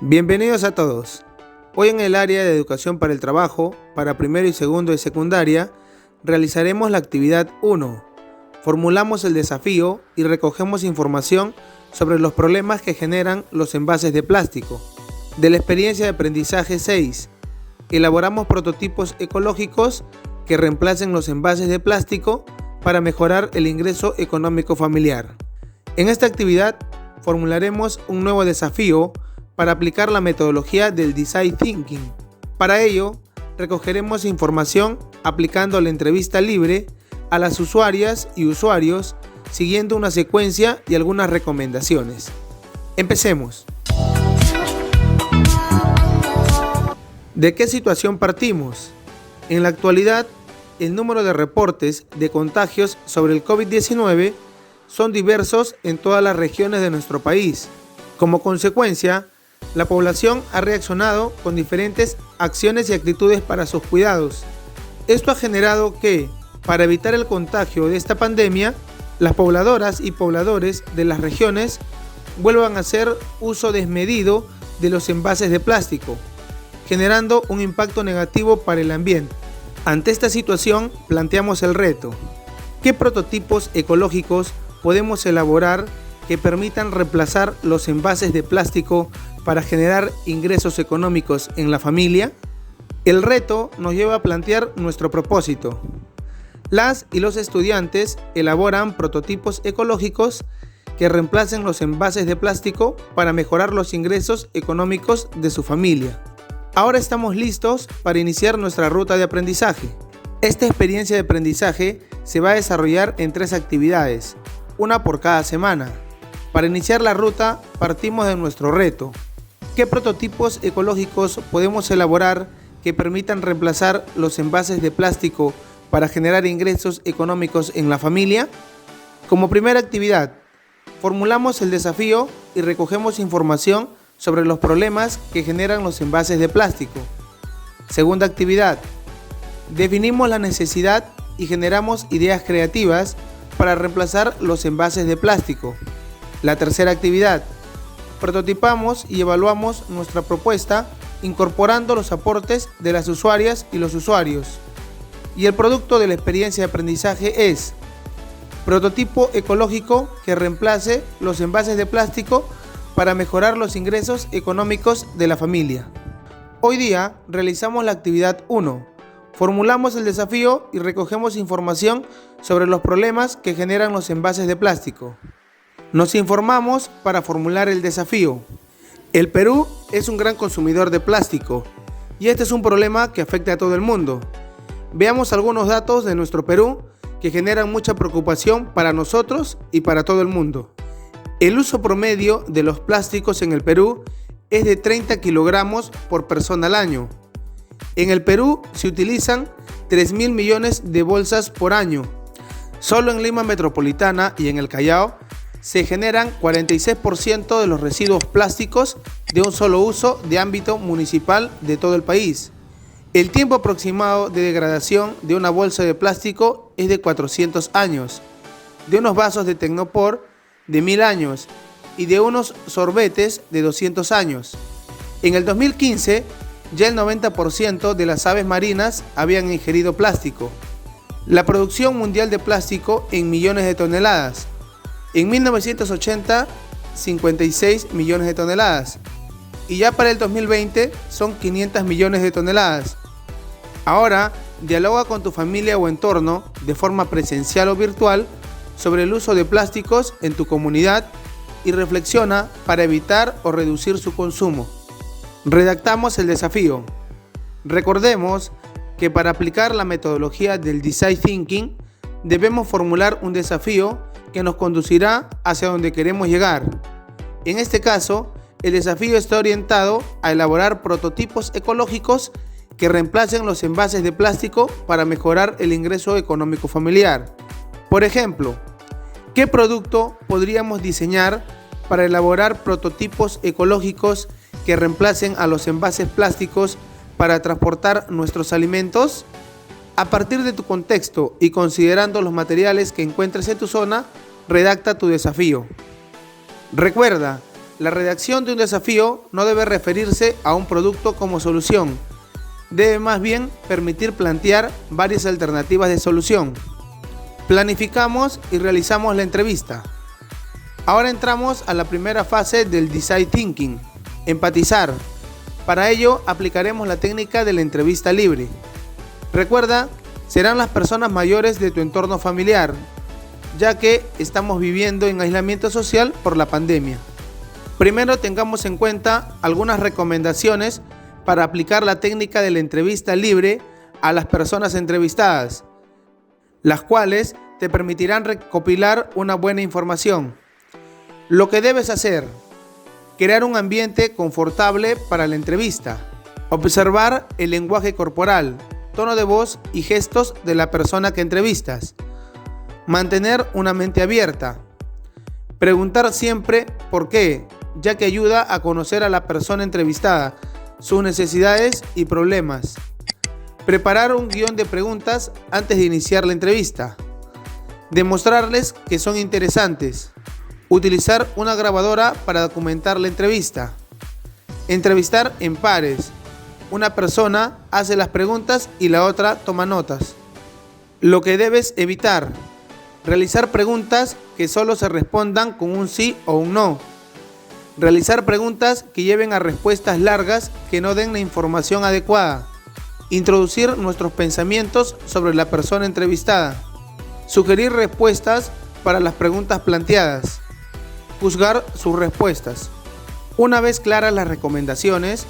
Bienvenidos a todos. Hoy en el área de educación para el trabajo, para primero y segundo de secundaria, realizaremos la actividad 1. Formulamos el desafío y recogemos información sobre los problemas que generan los envases de plástico. De la experiencia de aprendizaje 6, elaboramos prototipos ecológicos que reemplacen los envases de plástico para mejorar el ingreso económico familiar. En esta actividad formularemos un nuevo desafío para aplicar la metodología del Design Thinking. Para ello, recogeremos información aplicando la entrevista libre a las usuarias y usuarios, siguiendo una secuencia y algunas recomendaciones. Empecemos. ¿De qué situación partimos? En la actualidad, el número de reportes de contagios sobre el COVID-19 son diversos en todas las regiones de nuestro país. Como consecuencia, la población ha reaccionado con diferentes acciones y actitudes para sus cuidados. Esto ha generado que, para evitar el contagio de esta pandemia, las pobladoras y pobladores de las regiones vuelvan a hacer uso desmedido de los envases de plástico, generando un impacto negativo para el ambiente. Ante esta situación, planteamos el reto: ¿qué prototipos ecológicos podemos elaborar que permitan reemplazar los envases de plástico para generar ingresos económicos en la familia? El reto nos lleva a plantear nuestro propósito. Las y los estudiantes elaboran prototipos ecológicos que reemplacen los envases de plástico para mejorar los ingresos económicos de su familia. Ahora estamos listos para iniciar nuestra ruta de aprendizaje. Esta experiencia de aprendizaje se va a desarrollar en 3 actividades, una por cada semana. Para iniciar la ruta, partimos de nuestro reto. ¿Qué prototipos ecológicos podemos elaborar que permitan reemplazar los envases de plástico para generar ingresos económicos en la familia? Como primera actividad, formulamos el desafío y recogemos información sobre los problemas que generan los envases de plástico. Segunda actividad, definimos la necesidad y generamos ideas creativas para reemplazar los envases de plástico. La tercera actividad, prototipamos y evaluamos nuestra propuesta incorporando los aportes de las usuarias y los usuarios. Y el producto de la experiencia de aprendizaje es prototipo ecológico que reemplace los envases de plástico para mejorar los ingresos económicos de la familia. Hoy día realizamos la actividad 1. Formulamos el desafío y recogemos información sobre los problemas que generan los envases de plástico. Nos informamos para formular el desafío. El Perú es un gran consumidor de plástico y este es un problema que afecta a todo el mundo. Veamos algunos datos de nuestro Perú que generan mucha preocupación para nosotros y para todo el mundo. El uso promedio de los plásticos en el Perú es de 30 kilogramos por persona al año. En el Perú se utilizan 3.000 millones de bolsas por año. Solo en Lima Metropolitana y en el Callao se generan 46% de los residuos plásticos de un solo uso de ámbito municipal de todo el país. El tiempo aproximado de degradación de una bolsa de plástico es de 400 años, de unos vasos de Tecnopor de 1000 años y de unos sorbetes de 200 años. En el 2015, ya el 90% de las aves marinas habían ingerido plástico. La producción mundial de plástico en millones de toneladas. En 1980, 56 millones de toneladas. Y ya para el 2020 son 500 millones de toneladas. Ahora, dialoga con tu familia o entorno, de forma presencial o virtual, sobre el uso de plásticos en tu comunidad y reflexiona para evitar o reducir su consumo. Redactamos el desafío. Recordemos que para aplicar la metodología del Design Thinking debemos formular un desafío que nos conducirá hacia donde queremos llegar. En este caso, el desafío está orientado a elaborar prototipos ecológicos que reemplacen los envases de plástico para mejorar el ingreso económico familiar. Por ejemplo, ¿qué producto podríamos diseñar para elaborar prototipos ecológicos que reemplacen a los envases plásticos para transportar nuestros alimentos? A partir de tu contexto y considerando los materiales que encuentres en tu zona, redacta tu desafío. Recuerda La redacción de un desafío no debe referirse a un producto como solución, debe más bien permitir plantear varias alternativas de solución. Planificamos y realizamos la entrevista. Ahora entramos a la primera fase del Design Thinking, empatizar. Para ello aplicaremos la técnica de la entrevista libre. Recuerda, serán las personas mayores de tu entorno familiar, ya que estamos viviendo en aislamiento social por la pandemia. Primero tengamos en cuenta algunas recomendaciones para aplicar la técnica de la entrevista libre a las personas entrevistadas, las cuales te permitirán recopilar una buena información. Lo que debes hacer: crear un ambiente confortable para la entrevista, observar el lenguaje corporal, tono de voz y gestos de la persona que entrevistas, mantener una mente abierta, preguntar siempre por qué, ya que ayuda a conocer a la persona entrevistada, sus necesidades y problemas. Preparar un guión de preguntas antes de iniciar la entrevista. Demostrarles que son interesantes. Utilizar una grabadora para documentar la entrevista. Entrevistar en pares. Una persona hace las preguntas y la otra toma notas. Lo que debes evitar: realizar preguntas que solo se respondan con un sí o un no. Realizar preguntas que lleven a respuestas largas que no den la información adecuada. Introducir nuestros pensamientos sobre la persona entrevistada. Sugerir respuestas para las preguntas planteadas. Juzgar sus respuestas. Una vez claras las recomendaciones,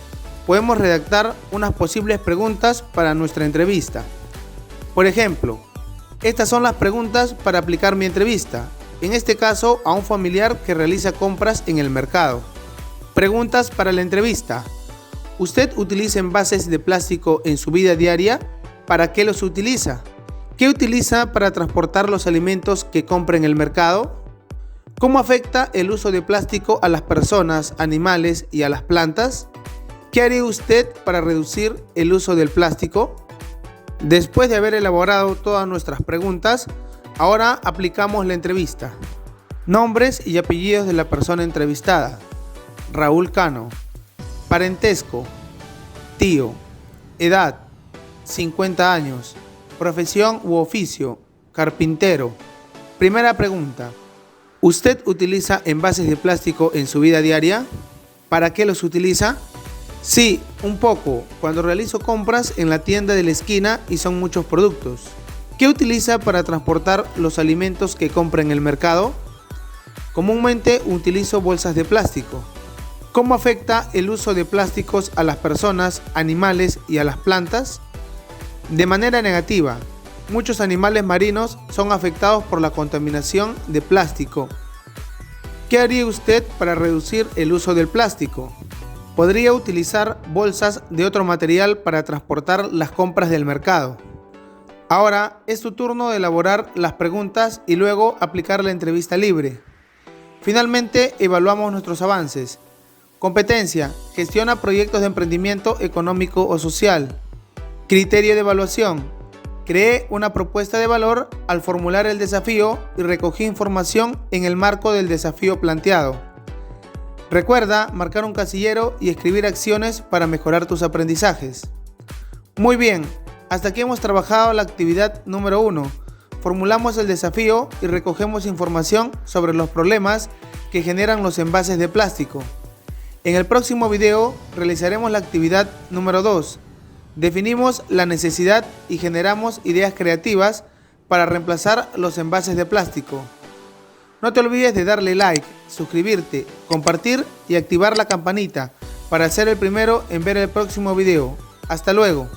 podemos redactar unas posibles preguntas para nuestra entrevista. Por ejemplo, estas son las preguntas para aplicar mi entrevista, en este caso a un familiar que realiza compras en el mercado. Preguntas para la entrevista. ¿Usted utiliza envases de plástico en su vida diaria? ¿Para qué los utiliza? ¿Qué utiliza para transportar los alimentos que compra en el mercado? ¿Cómo afecta el uso de plástico a las personas, animales y a las plantas? ¿Qué haría usted para reducir el uso del plástico? Después de haber elaborado todas nuestras preguntas, ahora aplicamos la entrevista. Nombres y apellidos de la persona entrevistada. Raúl Cano. Parentesco: tío. Edad: 50 años. Profesión u oficio: carpintero. Primera pregunta: ¿usted utiliza envases de plástico en su vida diaria? ¿Para qué los utiliza? Sí, un poco, cuando realizo compras en la tienda de la esquina y son muchos productos. ¿Qué utiliza para transportar los alimentos que compra en el mercado? Comúnmente utilizo bolsas de plástico. ¿Cómo afecta el uso de plásticos a las personas, animales y a las plantas? De manera negativa. Muchos animales marinos son afectados por la contaminación de plástico. ¿Qué haría usted para reducir el uso del plástico? Podría utilizar bolsas de otro material para transportar las compras del mercado. Ahora es tu turno de elaborar las preguntas y luego aplicar la entrevista libre. Finalmente, evaluamos nuestros avances. Competencia: gestiona proyectos de emprendimiento económico o social. Criterio de evaluación: creé una propuesta de valor al formular el desafío y recogí información en el marco del desafío planteado. Recuerda marcar un casillero y escribir acciones para mejorar tus aprendizajes. Muy bien, hasta aquí hemos trabajado la actividad número 1. Formulamos el desafío y recogemos información sobre los problemas que generan los envases de plástico. En el próximo video realizaremos la actividad número 2. Definimos la necesidad y generamos ideas creativas para reemplazar los envases de plástico. No te olvides de darle like, suscribirte, compartir y activar la campanita para ser el primero en ver el próximo video. Hasta luego.